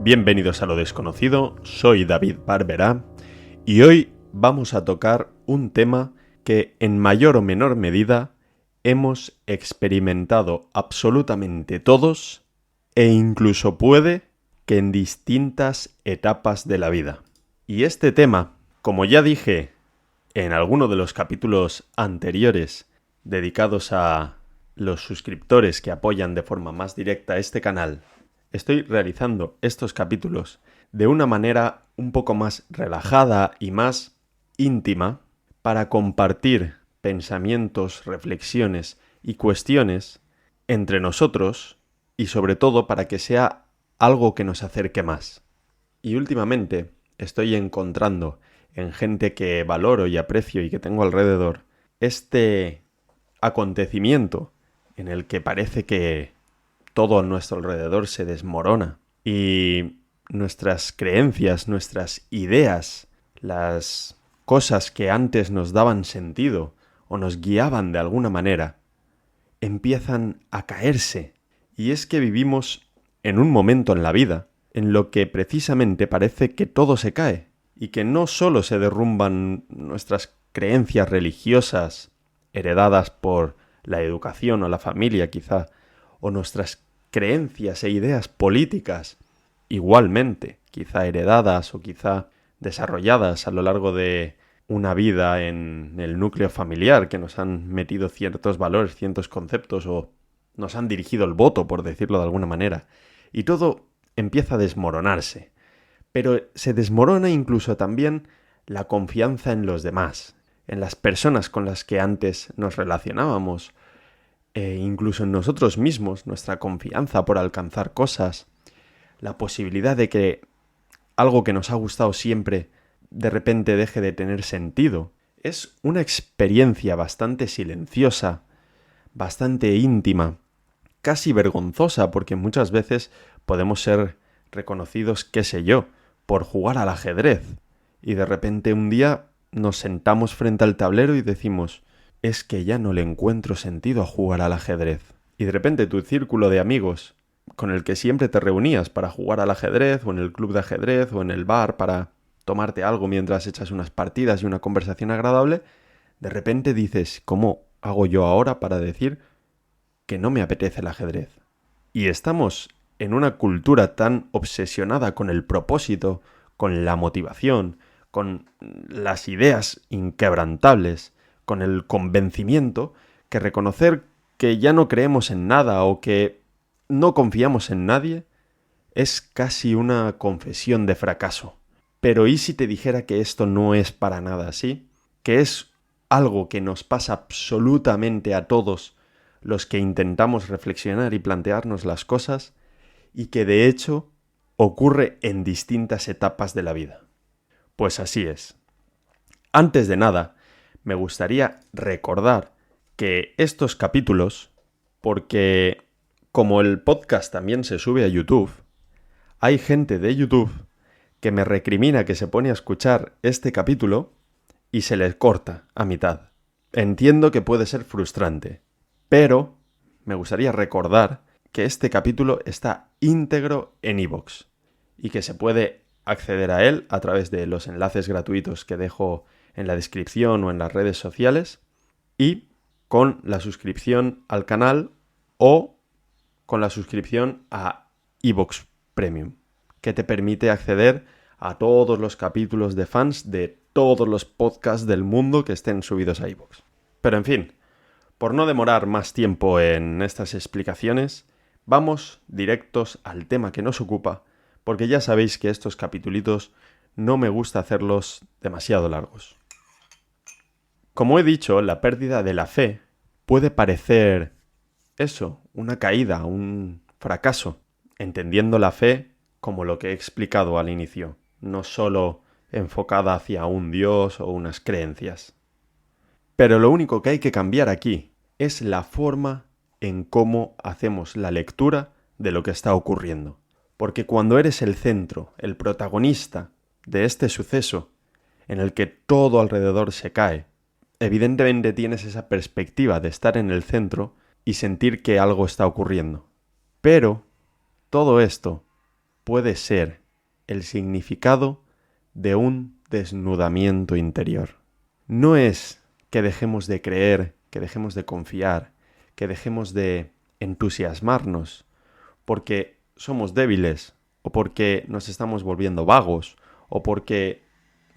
Bienvenidos a Lo Desconocido, soy David Barberá y hoy vamos a tocar un tema que en mayor o menor medida hemos experimentado absolutamente todos e incluso puede que en distintas etapas de la vida. Y este tema, como ya dije en alguno de los capítulos anteriores dedicados a los suscriptores que apoyan de forma más directa este canal, estoy realizando estos capítulos de una manera un poco más relajada y más íntima para compartir pensamientos, reflexiones y cuestiones entre nosotros y sobre todo para que sea algo que nos acerque más. Y últimamente estoy encontrando en gente que valoro y aprecio y que tengo alrededor este acontecimiento en el que parece que todo a nuestro alrededor se desmorona y nuestras creencias, nuestras ideas, las cosas que antes nos daban sentido o nos guiaban de alguna manera, empiezan a caerse. Y es que vivimos en un momento en la vida en lo que precisamente parece que todo se cae y que no solo se derrumban nuestras creencias religiosas heredadas por la educación o la familia quizá, o nuestras creencias e ideas políticas igualmente, quizá heredadas o quizá desarrolladas a lo largo de una vida en el núcleo familiar, que nos han metido ciertos valores, ciertos conceptos o nos han dirigido el voto, por decirlo de alguna manera. Y todo empieza a desmoronarse. Pero se desmorona incluso también la confianza en los demás, en las personas con las que antes nos relacionábamos, incluso en nosotros mismos, nuestra confianza por alcanzar cosas, la posibilidad de que algo que nos ha gustado siempre de repente deje de tener sentido. Es una experiencia bastante silenciosa, bastante íntima, casi vergonzosa, porque muchas veces podemos ser reconocidos, qué sé yo, por jugar al ajedrez. Y de repente un día nos sentamos frente al tablero y decimos, es que ya no le encuentro sentido a jugar al ajedrez. Y de repente tu círculo de amigos con el que siempre te reunías para jugar al ajedrez, o en el club de ajedrez, o en el bar para tomarte algo mientras echas unas partidas y una conversación agradable, de repente dices, ¿cómo hago yo ahora para decir que no me apetece el ajedrez? Y estamos en una cultura tan obsesionada con el propósito, con la motivación, con las ideas inquebrantables, con el convencimiento, que reconocer que ya no creemos en nada o que no confiamos en nadie es casi una confesión de fracaso. Pero ¿y si te dijera que esto no es para nada así? Que es algo que nos pasa absolutamente a todos los que intentamos reflexionar y plantearnos las cosas y que de hecho ocurre en distintas etapas de la vida. Pues así es. Antes de nada, me gustaría recordar que estos capítulos, porque como el podcast también se sube a YouTube, hay gente de YouTube que me recrimina que se pone a escuchar este capítulo y se les corta a mitad. Entiendo que puede ser frustrante, pero me gustaría recordar que este capítulo está íntegro en iVoox y que se puede acceder a él a través de los enlaces gratuitos que dejo en la descripción o en las redes sociales y con la suscripción al canal o con la suscripción a iVoox Premium, que te permite acceder a todos los capítulos de fans de todos los podcasts del mundo que estén subidos a iVoox. Pero en fin, por no demorar más tiempo en estas explicaciones, vamos directos al tema que nos ocupa, porque ya sabéis que estos capitulitos no me gusta hacerlos demasiado largos. Como he dicho, la pérdida de la fe puede parecer eso, una caída, un fracaso, entendiendo la fe como lo que he explicado al inicio, no solo enfocada hacia un Dios o unas creencias. Pero lo único que hay que cambiar aquí es la forma en cómo hacemos la lectura de lo que está ocurriendo. Porque cuando eres el centro, el protagonista de este suceso, en el que todo alrededor se cae, evidentemente tienes esa perspectiva de estar en el centro y sentir que algo está ocurriendo. Pero todo esto puede ser el significado de un desnudamiento interior. No es que dejemos de creer, que dejemos de confiar, que dejemos de entusiasmarnos porque somos débiles o porque nos estamos volviendo vagos o porque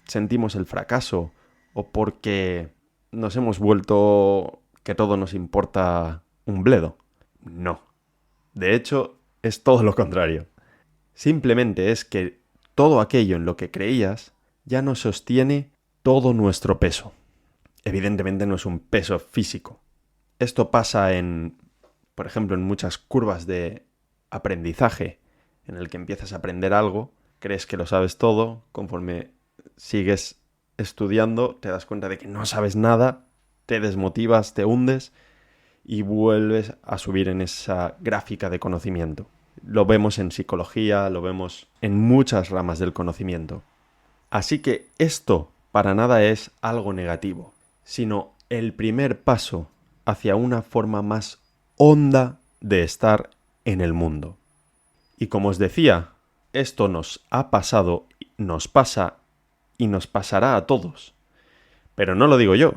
sentimos el fracaso o porque nos hemos vuelto que todo nos importa un bledo. No. De hecho, es todo lo contrario. Simplemente es que todo aquello en lo que creías ya no sostiene todo nuestro peso. Evidentemente no es un peso físico. Esto pasa por ejemplo, en muchas curvas de aprendizaje, en el que empiezas a aprender algo, crees que lo sabes todo, conforme sigues estudiando te das cuenta de que no sabes nada, te desmotivas, te hundes y vuelves a subir en esa gráfica de conocimiento. Lo vemos en psicología, lo vemos en muchas ramas del conocimiento. Así que esto para nada es algo negativo, sino el primer paso hacia una forma más honda de estar en el mundo. Y como os decía, esto nos ha pasado, nos pasa y nos pasará a todos. Pero no lo digo yo,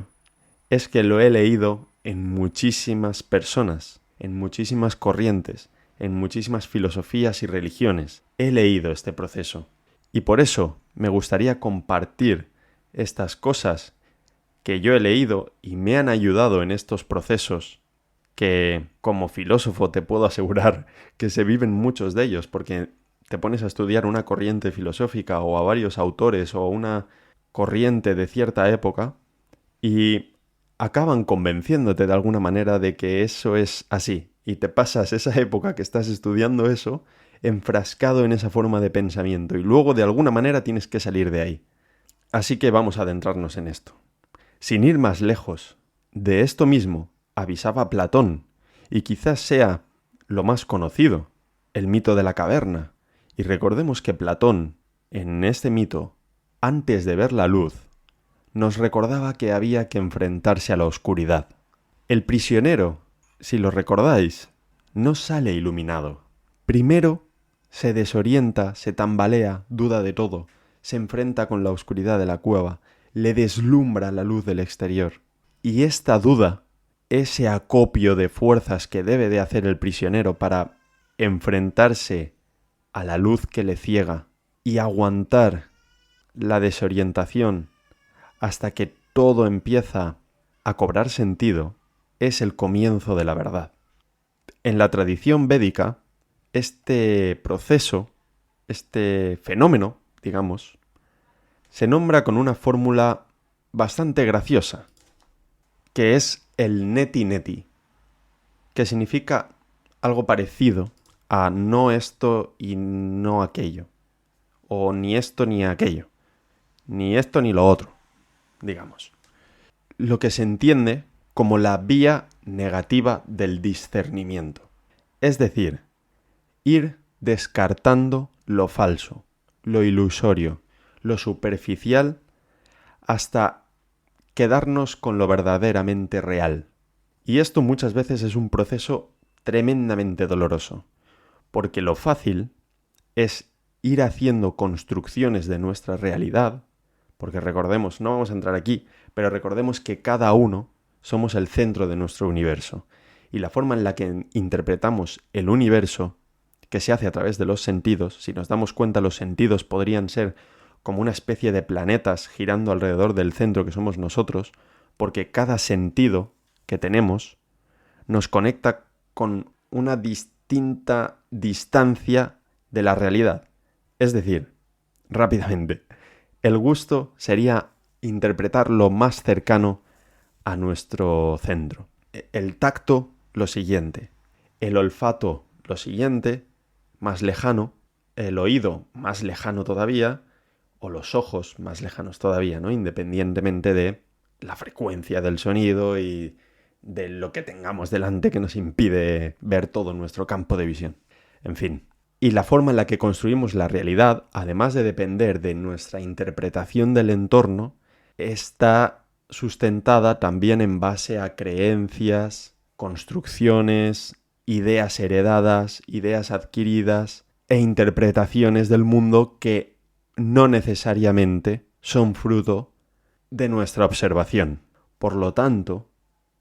es que lo he leído en muchísimas personas, en muchísimas corrientes, en muchísimas filosofías y religiones. He leído este proceso. Y por eso me gustaría compartir estas cosas que yo he leído y me han ayudado en estos procesos que como filósofo te puedo asegurar que se viven muchos de ellos, porque te pones a estudiar una corriente filosófica o a varios autores o una corriente de cierta época y acaban convenciéndote de alguna manera de que eso es así y te pasas esa época que estás estudiando eso enfrascado en esa forma de pensamiento y luego de alguna manera tienes que salir de ahí. Así que vamos a adentrarnos en esto. Sin ir más lejos, de esto mismo avisaba Platón, y quizás sea lo más conocido, el mito de la caverna. Y recordemos que Platón, en este mito, antes de ver la luz, nos recordaba que había que enfrentarse a la oscuridad. El prisionero, si lo recordáis, no sale iluminado. Primero se desorienta, se tambalea, duda de todo, se enfrenta con la oscuridad de la cueva, le deslumbra la luz del exterior. Y esta duda, ese acopio de fuerzas que debe de hacer el prisionero para enfrentarse a la luz que le ciega y aguantar la desorientación hasta que todo empieza a cobrar sentido, es el comienzo de la verdad. En la tradición védica, este proceso, este fenómeno, digamos, se nombra con una fórmula bastante graciosa, que es el neti neti, que significa algo parecido a no esto y no aquello, o ni esto ni aquello, ni esto ni lo otro, digamos. Lo que se entiende como la vía negativa del discernimiento, es decir, ir descartando lo falso, lo ilusorio, lo superficial, hasta quedarnos con lo verdaderamente real. Y esto muchas veces es un proceso tremendamente doloroso, porque lo fácil es ir haciendo construcciones de nuestra realidad, porque recordemos, no vamos a entrar aquí, pero recordemos que cada uno somos el centro de nuestro universo, y la forma en la que interpretamos el universo, que se hace a través de los sentidos, si nos damos cuenta, los sentidos podrían ser como una especie de planetas girando alrededor del centro que somos nosotros, porque cada sentido que tenemos nos conecta con una distinta distancia de la realidad. Es decir, rápidamente, el gusto sería interpretar lo más cercano a nuestro centro. El tacto, lo siguiente. El olfato, lo siguiente, más lejano. El oído, más lejano todavía. O los ojos, más lejanos todavía, ¿no? Independientemente de la frecuencia del sonido y de lo que tengamos delante que nos impide ver todo nuestro campo de visión. En fin. Y la forma en la que construimos la realidad, además de depender de nuestra interpretación del entorno, está sustentada también en base a creencias, construcciones, ideas heredadas, ideas adquiridas, e interpretaciones del mundo que no necesariamente son fruto de nuestra observación. Por lo tanto,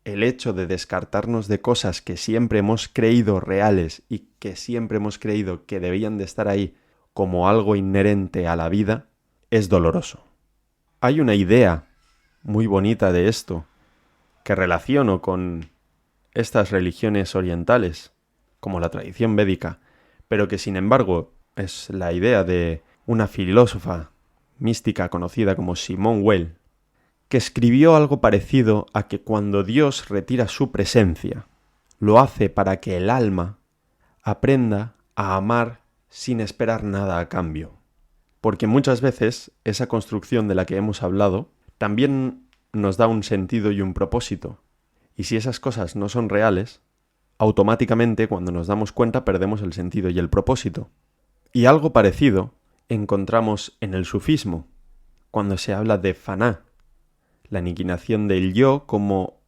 el hecho de descartarnos de cosas que siempre hemos creído reales y que siempre hemos creído que debían de estar ahí como algo inherente a la vida es doloroso. Hay una idea muy bonita de esto que relaciono con estas religiones orientales, como la tradición védica, pero que sin embargo es la idea de una filósofa mística conocida como Simone Weil, que escribió algo parecido a que cuando Dios retira su presencia, lo hace para que el alma aprenda a amar sin esperar nada a cambio. Porque muchas veces esa construcción de la que hemos hablado también nos da un sentido y un propósito. Y si esas cosas no son reales, automáticamente cuando nos damos cuenta perdemos el sentido y el propósito. Y algo parecido encontramos en el sufismo, cuando se habla de faná, la aniquilación del yo como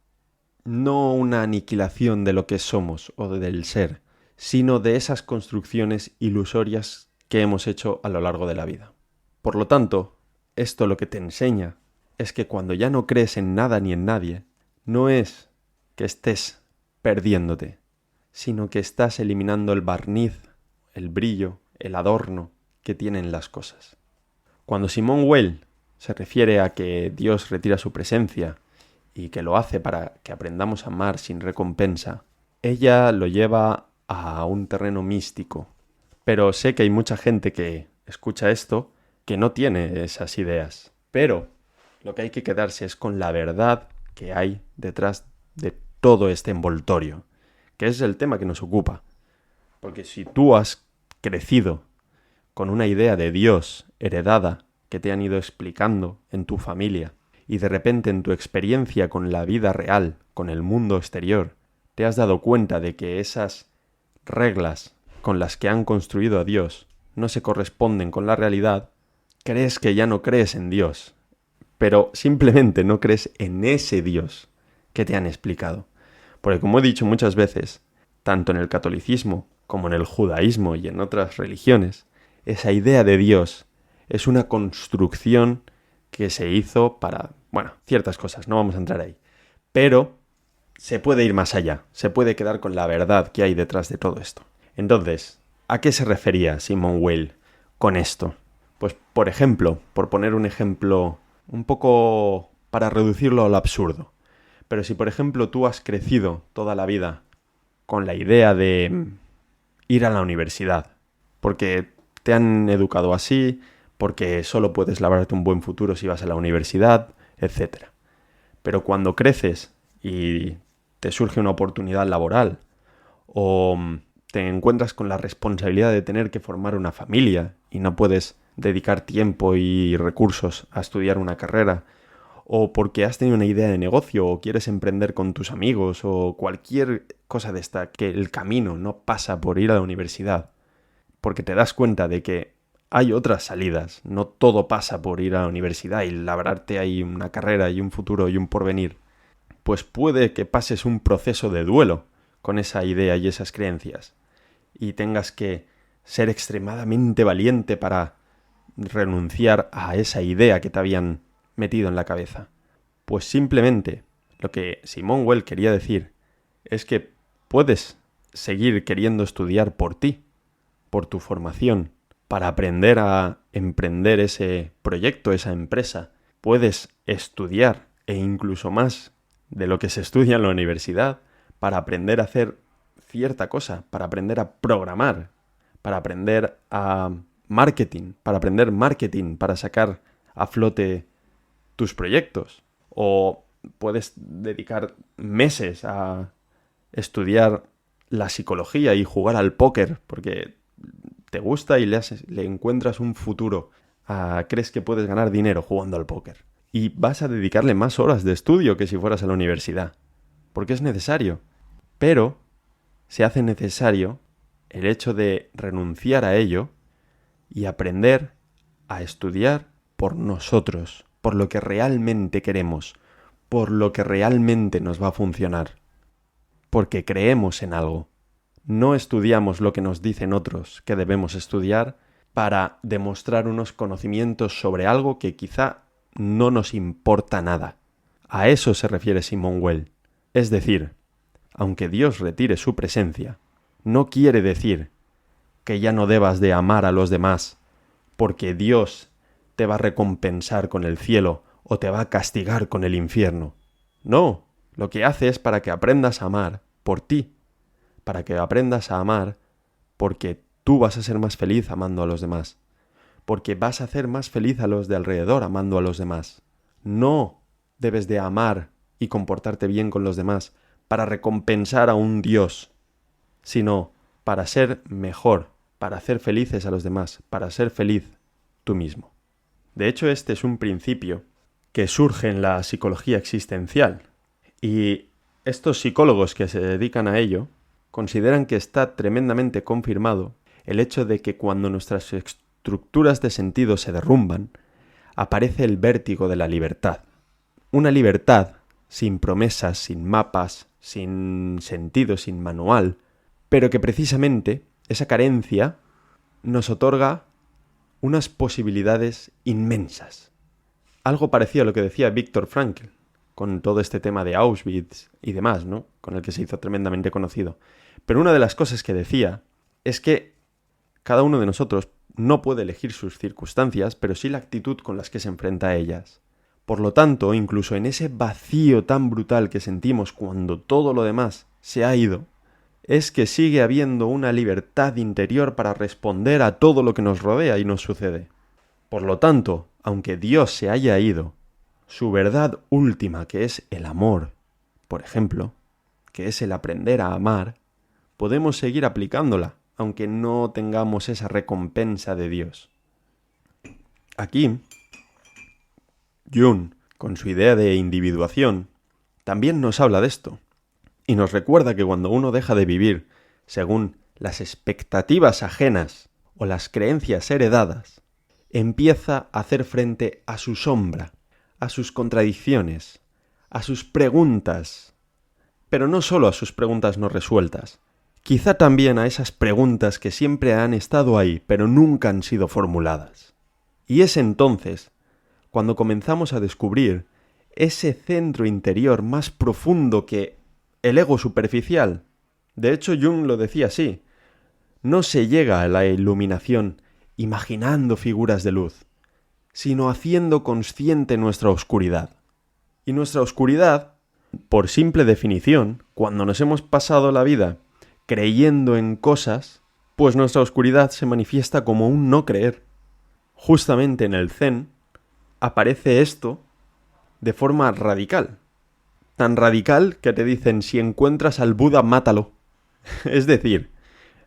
no una aniquilación de lo que somos o del ser, sino de esas construcciones ilusorias que hemos hecho a lo largo de la vida. Por lo tanto, esto lo que te enseña es que cuando ya no crees en nada ni en nadie, no es que estés perdiéndote, sino que estás eliminando el barniz, el brillo, el adorno que tienen las cosas. Cuando Simone Weil se refiere a que Dios retira su presencia y que lo hace para que aprendamos a amar sin recompensa, ella lo lleva a un terreno místico. Pero sé que hay mucha gente que escucha esto que no tiene esas ideas. Pero lo que hay que quedarse es con la verdad que hay detrás de todo este envoltorio, que es el tema que nos ocupa. Porque si tú has crecido con una idea de Dios heredada que te han ido explicando en tu familia y de repente en tu experiencia con la vida real, con el mundo exterior, te has dado cuenta de que esas reglas con las que han construido a Dios no se corresponden con la realidad, crees que ya no crees en Dios, pero simplemente no crees en ese Dios que te han explicado. Porque como he dicho muchas veces, tanto en el catolicismo como en el judaísmo y en otras religiones, esa idea de Dios es una construcción que se hizo para, ciertas cosas, no vamos a entrar ahí. Pero se puede ir más allá, se puede quedar con la verdad que hay detrás de todo esto. Entonces, ¿a qué se refería Simone Weil con esto? Pues, por ejemplo, por poner un ejemplo un poco para reducirlo al absurdo. Pero si, por ejemplo, tú has crecido toda la vida con la idea de ir a la universidad, porque te han educado así, porque solo puedes labrarte un buen futuro si vas a la universidad, etc. Pero cuando creces y te surge una oportunidad laboral o te encuentras con la responsabilidad de tener que formar una familia y no puedes dedicar tiempo y recursos a estudiar una carrera, o porque has tenido una idea de negocio o quieres emprender con tus amigos o cualquier cosa de esta, que el camino no pasa por ir a la universidad, porque te das cuenta de que hay otras salidas, no todo pasa por ir a la universidad y labrarte ahí una carrera y un futuro y un porvenir, pues puede que pases un proceso de duelo con esa idea y esas creencias y tengas que ser extremadamente valiente para renunciar a esa idea que te habían metido en la cabeza. Pues simplemente lo que Simone Weil quería decir es que puedes seguir queriendo estudiar por ti, por tu formación, para aprender a emprender ese proyecto, esa empresa. Puedes estudiar, e incluso más de lo que se estudia en la universidad, para aprender a hacer cierta cosa, para aprender a programar, para aprender a marketing, para sacar a flote tus proyectos. O puedes dedicar meses a estudiar la psicología y jugar al póker porque te gusta y le encuentras un futuro. Crees que puedes ganar dinero jugando al póker. Y vas a dedicarle más horas de estudio que si fueras a la universidad. Porque es necesario. Pero se hace necesario el hecho de renunciar a ello y aprender a estudiar por nosotros, por lo que realmente queremos, por lo que realmente nos va a funcionar. Porque creemos en algo. No estudiamos lo que nos dicen otros que debemos estudiar para demostrar unos conocimientos sobre algo que quizá no nos importa nada. A eso se refiere Simone Weil. Es decir, aunque Dios retire su presencia, no quiere decir que ya no debas de amar a los demás porque Dios te va a recompensar con el cielo o te va a castigar con el infierno. No, lo que hace es para que aprendas a amar por ti, para que aprendas a amar porque tú vas a ser más feliz amando a los demás, porque vas a hacer más feliz a los de alrededor amando a los demás. No debes de amar y comportarte bien con los demás para recompensar a un Dios, sino para ser mejor, para hacer felices a los demás, para ser feliz tú mismo. De hecho, este es un principio que surge en la psicología existencial, y estos psicólogos que se dedican a ello consideran que está tremendamente confirmado el hecho de que cuando nuestras estructuras de sentido se derrumban, aparece el vértigo de la libertad. Una libertad sin promesas, sin mapas, sin sentido, sin manual, pero que precisamente esa carencia nos otorga unas posibilidades inmensas. Algo parecido a lo que decía Viktor Frankl, con todo este tema de Auschwitz y demás, ¿no? Con el que se hizo tremendamente conocido. Pero una de las cosas que decía es que cada uno de nosotros no puede elegir sus circunstancias, pero sí la actitud con las que se enfrenta a ellas. Por lo tanto, incluso en ese vacío tan brutal que sentimos cuando todo lo demás se ha ido, es que sigue habiendo una libertad interior para responder a todo lo que nos rodea y nos sucede. Por lo tanto, aunque Dios se haya ido, su verdad última, que es el amor, por ejemplo, que es el aprender a amar, podemos seguir aplicándola, aunque no tengamos esa recompensa de Dios. Aquí, Jung, con su idea de individuación, también nos habla de esto, y nos recuerda que cuando uno deja de vivir según las expectativas ajenas o las creencias heredadas, empieza a hacer frente a su sombra, a sus contradicciones, a sus preguntas, pero no solo a sus preguntas no resueltas, quizá también a esas preguntas que siempre han estado ahí, pero nunca han sido formuladas. Y es entonces cuando comenzamos a descubrir ese centro interior más profundo que el ego superficial. De hecho, Jung lo decía así: no se llega a la iluminación imaginando figuras de luz, sino haciendo consciente nuestra oscuridad. Y nuestra oscuridad, por simple definición, cuando nos hemos pasado la vida creyendo en cosas, pues nuestra oscuridad se manifiesta como un no creer. Justamente en el Zen aparece esto de forma radical. Tan radical que te dicen: si encuentras al Buda, mátalo. Es decir,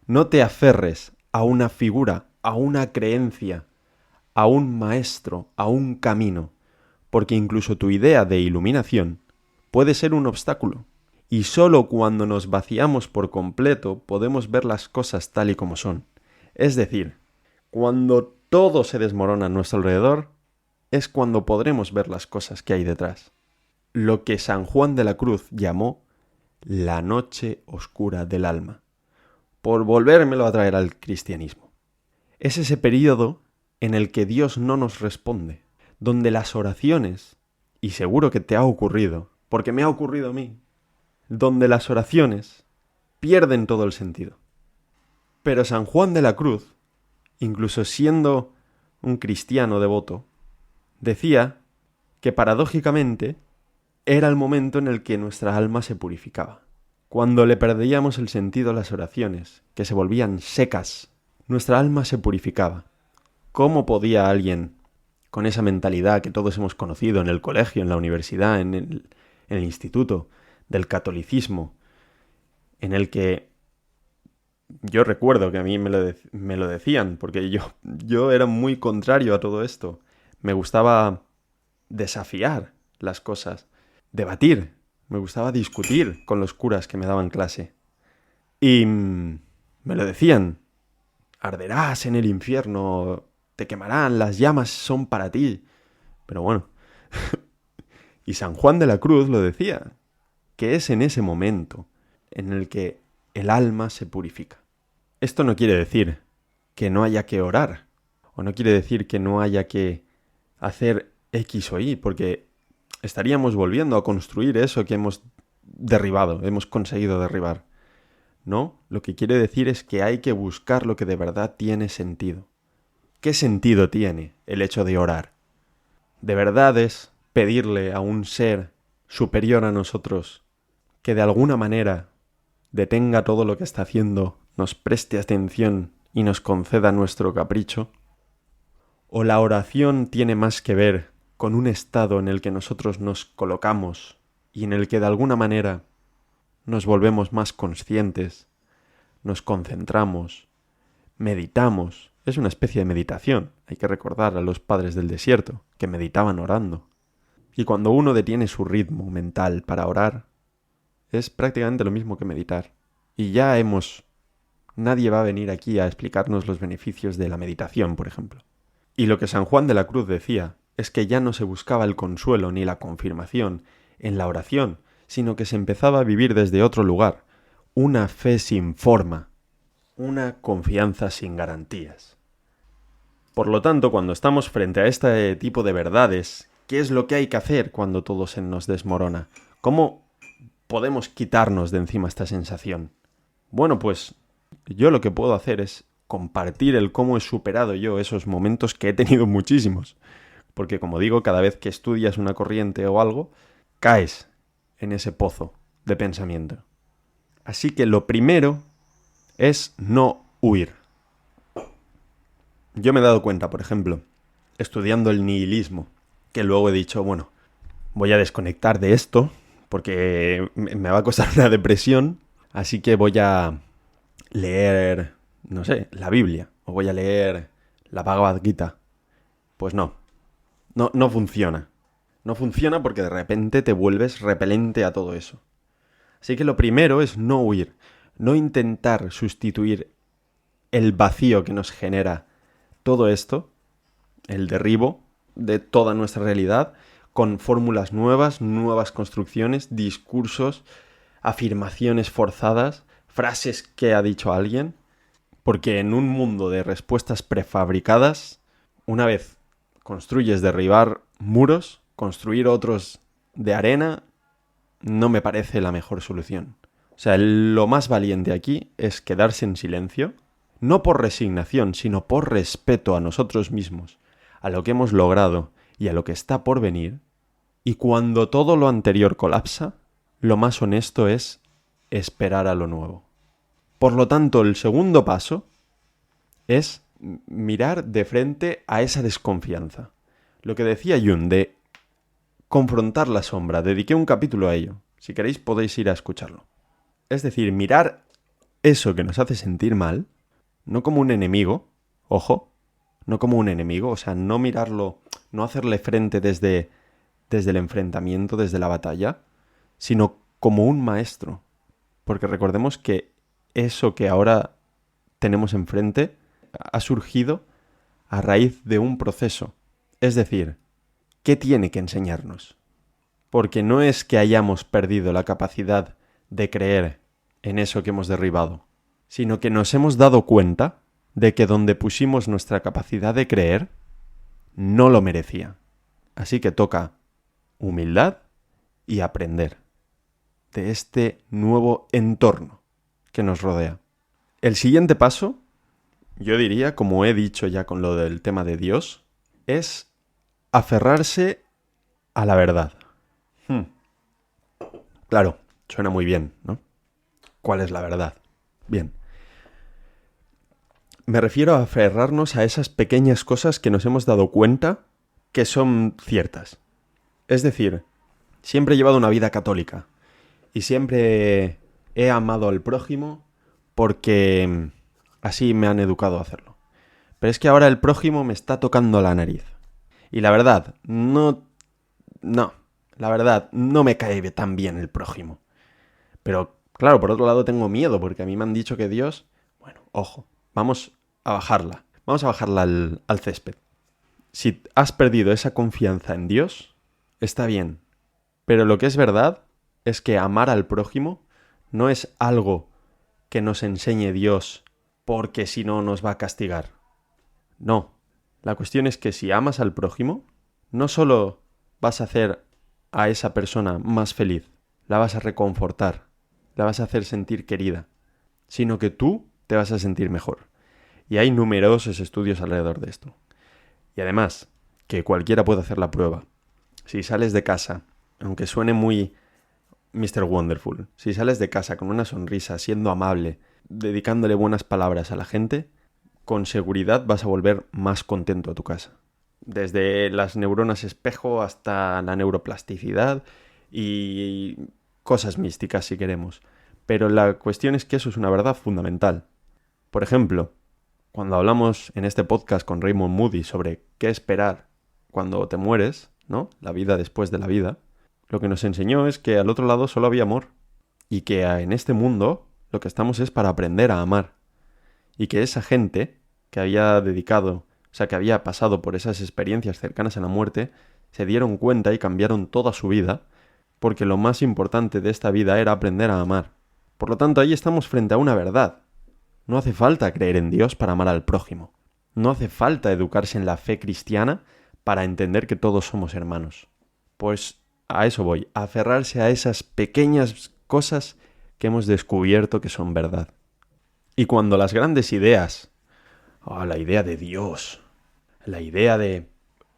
no te aferres a una figura, a una creencia, a un maestro, a un camino, porque incluso tu idea de iluminación puede ser un obstáculo. Y solo cuando nos vaciamos por completo podemos ver las cosas tal y como son. Es decir, cuando todo se desmorona a nuestro alrededor, es cuando podremos ver las cosas que hay detrás. Lo que San Juan de la Cruz llamó la noche oscura del alma, por volvérmelo a traer al cristianismo. Es ese período en el que Dios no nos responde, donde las oraciones, y seguro que te ha ocurrido, porque me ha ocurrido a mí, donde las oraciones pierden todo el sentido. Pero San Juan de la Cruz, incluso siendo un cristiano devoto, decía que paradójicamente era el momento en el que nuestra alma se purificaba. Cuando le perdíamos el sentido a las oraciones, que se volvían secas, nuestra alma se purificaba. ¿Cómo podía alguien con esa mentalidad que todos hemos conocido en el colegio, en la universidad, en el instituto, del catolicismo, en el que yo recuerdo que a mí me lo decían, porque yo era muy contrario a todo esto. Me gustaba desafiar las cosas, debatir, me gustaba discutir con los curas que me daban clase. Y me lo decían: arderás en el infierno, te quemarán, las llamas son para ti. Pero bueno, y San Juan de la Cruz lo decía, que es en ese momento en el que el alma se purifica. Esto no quiere decir que no haya que orar, o no quiere decir que no haya que hacer X o Y, porque estaríamos volviendo a construir eso que hemos derribado, hemos conseguido derribar. No, lo que quiere decir es que hay que buscar lo que de verdad tiene sentido. ¿Qué sentido tiene el hecho de orar? ¿De verdad es pedirle a un ser superior a nosotros que de alguna manera detenga todo lo que está haciendo, nos preste atención y nos conceda nuestro capricho? ¿O la oración tiene más que ver con un estado en el que nosotros nos colocamos y en el que de alguna manera nos volvemos más conscientes, nos concentramos, meditamos? Es una especie de meditación. Hay que recordar a los padres del desierto que meditaban orando. Y cuando uno detiene su ritmo mental para orar, es prácticamente lo mismo que meditar. Y nadie va a venir aquí a explicarnos los beneficios de la meditación, por ejemplo. Y lo que San Juan de la Cruz decía es que ya no se buscaba el consuelo ni la confirmación en la oración, sino que se empezaba a vivir desde otro lugar, una fe sin forma, una confianza sin garantías. Por lo tanto, cuando estamos frente a este tipo de verdades, ¿qué es lo que hay que hacer cuando todo se nos desmorona? ¿Cómo podemos quitarnos de encima esta sensación? Bueno, pues yo lo que puedo hacer es compartir el cómo he superado yo esos momentos que he tenido muchísimos. Porque como digo, cada vez que estudias una corriente o algo, caes en ese pozo de pensamiento. Así que lo primero es no huir. Yo me he dado cuenta, por ejemplo, estudiando el nihilismo, que luego he dicho, bueno, voy a desconectar de esto porque me va a costar una depresión, así que voy a leer, no sé, la Biblia, o voy a leer la Bhagavad Gita. Pues no funciona. No funciona porque de repente te vuelves repelente a todo eso. Así que lo primero es no huir, no intentar sustituir el vacío que nos genera todo esto, el derribo de toda nuestra realidad, con fórmulas nuevas, nuevas construcciones, discursos, afirmaciones forzadas, frases que ha dicho alguien, porque en un mundo de respuestas prefabricadas, una vez construyes derribar muros, construir otros de arena no me parece la mejor solución. O sea, lo más valiente aquí es quedarse en silencio, no por resignación, sino por respeto a nosotros mismos, a lo que hemos logrado y a lo que está por venir. Y cuando todo lo anterior colapsa, lo más honesto es esperar a lo nuevo. Por lo tanto, el segundo paso es mirar de frente a esa desconfianza. Lo que decía Jung de confrontar la sombra, dediqué un capítulo a ello. Si queréis podéis ir a escucharlo. Es decir, mirar eso que nos hace sentir mal, no como un enemigo, ojo, no como un enemigo, o sea, no mirarlo, no hacerle frente desde el enfrentamiento, desde la batalla, sino como un maestro. Porque recordemos que eso que ahora tenemos enfrente ha surgido a raíz de un proceso. Es decir, ¿qué tiene que enseñarnos? Porque no es que hayamos perdido la capacidad de creer en eso que hemos derribado, sino que nos hemos dado cuenta de que donde pusimos nuestra capacidad de creer, no lo merecía. Así que toca humildad y aprender de este nuevo entorno que nos rodea. El siguiente paso, yo diría, como he dicho ya con lo del tema de Dios, es aferrarse a la verdad. Claro, suena muy bien, ¿no? ¿Cuál es la verdad? Bien. Me refiero a aferrarnos a esas pequeñas cosas que nos hemos dado cuenta que son ciertas. Es decir, siempre he llevado una vida católica y siempre he amado al prójimo porque así me han educado a hacerlo. Pero es que ahora el prójimo me está tocando la nariz. Y la verdad, la verdad, no me cae tan bien el prójimo. Pero, claro, por otro lado tengo miedo, porque a mí me han dicho que Dios... Bueno, ojo, vamos a bajarla. Vamos a bajarla al césped. Si has perdido esa confianza en Dios, está bien. Pero lo que es verdad es que amar al prójimo no es algo que nos enseñe Dios porque si no nos va a castigar. No, la cuestión es que si amas al prójimo, no solo vas a hacer a esa persona más feliz, la vas a reconfortar, la vas a hacer sentir querida, sino que tú te vas a sentir mejor. Y hay numerosos estudios alrededor de esto. Y además, que cualquiera puede hacer la prueba. Si sales de casa, aunque suene muy Mr. Wonderful, si sales de casa con una sonrisa, siendo amable, dedicándole buenas palabras a la gente, con seguridad vas a volver más contento a tu casa. Desde las neuronas espejo hasta la neuroplasticidad y cosas místicas si queremos. Pero la cuestión es que eso es una verdad fundamental. Por ejemplo, cuando hablamos en este podcast con Raymond Moody sobre qué esperar cuando te mueres, ¿no? La vida después de la vida, lo que nos enseñó es que al otro lado solo había amor y que en este mundo lo que estamos es para aprender a amar y que esa gente que había dedicado, o sea, que había pasado por esas experiencias cercanas a la muerte, se dieron cuenta y cambiaron toda su vida porque lo más importante de esta vida era aprender a amar. Por lo tanto, ahí estamos frente a una verdad. No hace falta creer en Dios para amar al prójimo. No hace falta educarse en la fe cristiana para entender que todos somos hermanos. Pues a eso voy, a aferrarse a esas pequeñas cosas que hemos descubierto que son verdad. Y cuando las grandes ideas, la idea de Dios, la idea de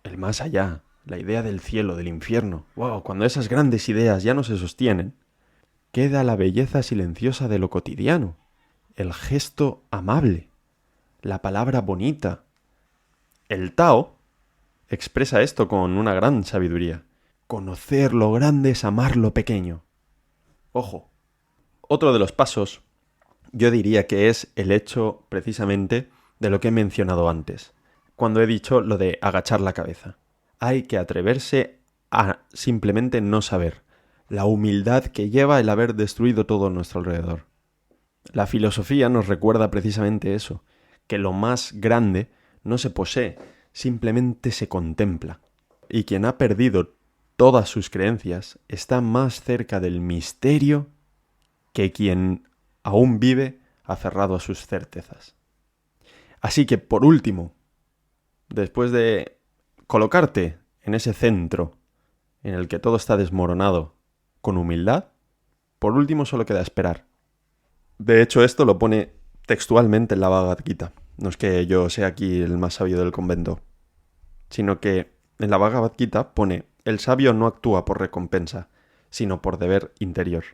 el más allá, la idea del cielo, del infierno, cuando esas grandes ideas ya no se sostienen, queda la belleza silenciosa de lo cotidiano. El gesto amable, la palabra bonita. El Tao expresa esto con una gran sabiduría. Conocer lo grande es amar lo pequeño. Ojo. Otro de los pasos, yo diría que es el hecho precisamente de lo que he mencionado antes, cuando he dicho lo de agachar la cabeza. Hay que atreverse a simplemente no saber, la humildad que lleva el haber destruido todo a nuestro alrededor. La filosofía nos recuerda precisamente eso, que lo más grande no se posee, simplemente se contempla. Y quien ha perdido todas sus creencias está más cerca del misterio que quien aún vive aferrado a sus certezas. Así que, por último, después de colocarte en ese centro en el que todo está desmoronado con humildad, por último solo queda esperar. De hecho, esto lo pone textualmente en la Bhagavad Gita. No es que yo sea aquí el más sabio del convento, sino que en la Bhagavad Gita pone: el sabio no actúa por recompensa, sino por deber interior.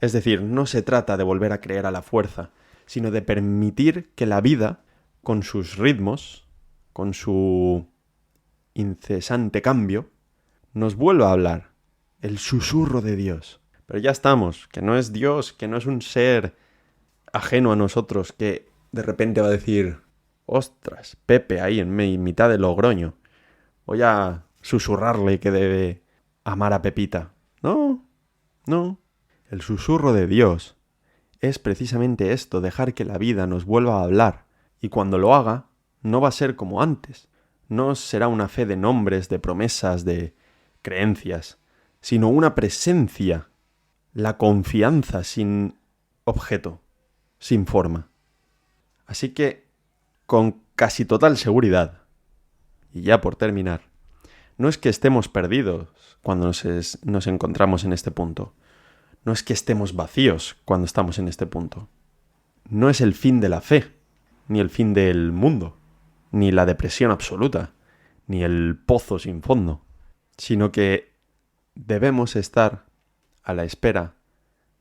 Es decir, no se trata de volver a creer a la fuerza, sino de permitir que la vida, con sus ritmos, con su incesante cambio, nos vuelva a hablar, el susurro de Dios. Pero ya estamos, que no es Dios, que no es un ser ajeno a nosotros que de repente va a decir: ostras, Pepe ahí en mitad de Logroño, voy a susurrarle que debe amar a Pepita. No. El susurro de Dios es precisamente esto, dejar que la vida nos vuelva a hablar. Y cuando lo haga, no va a ser como antes. No será una fe de nombres, de promesas, de creencias, sino una presencia, la confianza sin objeto, sin forma. Así que, con casi total seguridad, y ya por terminar, no es que estemos perdidos cuando nos encontramos en este punto. No es que estemos vacíos cuando estamos en este punto. No es el fin de la fe, ni el fin del mundo, ni la depresión absoluta, ni el pozo sin fondo, sino que debemos estar a la espera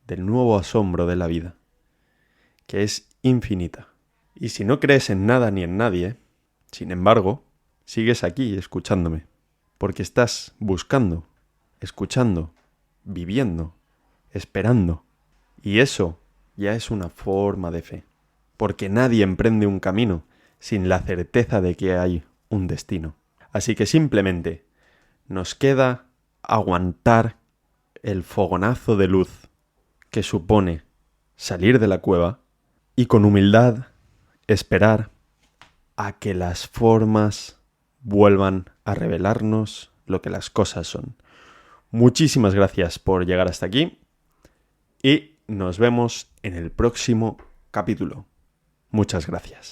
del nuevo asombro de la vida, que es infinita. Y si no crees en nada ni en nadie, sin embargo, sigues aquí escuchándome, porque estás buscando, escuchando, viviendo, esperando. Y eso ya es una forma de fe, porque nadie emprende un camino sin la certeza de que hay un destino. Así que simplemente nos queda aguantar el fogonazo de luz que supone salir de la cueva y con humildad esperar a que las formas vuelvan a revelarnos lo que las cosas son. Muchísimas gracias por llegar hasta aquí y nos vemos en el próximo capítulo. Muchas gracias.